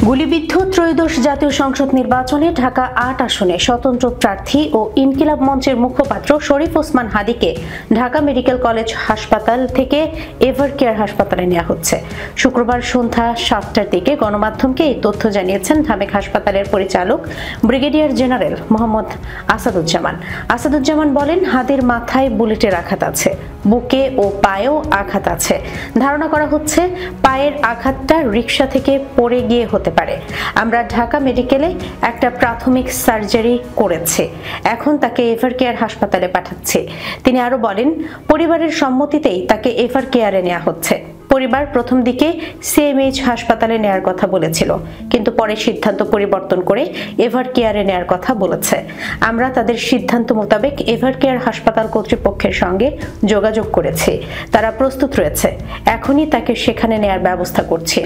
গুলিবিদ্ধ ত্রয়োদশ জাতীয় সংসদ নির্বাচনে ঢাকা ৮ আসনে স্বতন্ত্র প্রার্থী ও ইনকিলাব মঞ্চের মুখপাত্র শরীফ ওসমান হাদীকে ঢাকা মেডিকেল কলেজ হাসপাতাল থেকে এভার কেয়ার হাসপাতালে নেওয়া হচ্ছে। শুক্রবার সন্ধ্যা ৭টার দিকে গণমাধ্যমকে এই তথ্য জানিয়েছেন ঢামেক হাসপাতালের পরিচালক ব্রিগেডিয়ার জেনারেল মোহাম্মদ আসাদুজ্জামান। আসাদুজ্জামান বলেন, হাদীর মাথায় বুলেটের আঘাত আছে, বুকে ও পায়েও আঘাত আছে। ধারণা করা হচ্ছে পায়ের আঘাতটা রিকশা থেকে পড়ে গিয়ে হতে পারে। আমরা ঢাকা মেডিকেলে একটা প্রাথমিক সার্জারি করেছি, এখন তাকে এভার কেয়ার হাসপাতালে পাঠাচ্ছি। তিনি আরো বলেন, পরিবারের সম্মতিতেই তাকে এভার কেয়ারে নেওয়া হচ্ছে। পরিবার প্রথম দিকে সিএমএইচ হাসপাতালে নেয়ার কথা বলেছিল, কিন্তু পরে সিদ্ধান্ত পরিবর্তন করে এভার কেয়ারে নেয়ার কথা বলেছে। আমরা তাদের সিদ্ধান্ত মোতাবেক এভার কেয়ার হাসপাতাল কর্তৃপক্ষের সঙ্গে যোগাযোগ করেছি, তারা প্রস্তুত রয়েছে। এখনই তাকে সেখানে নেয়ার ব্যবস্থা করছি।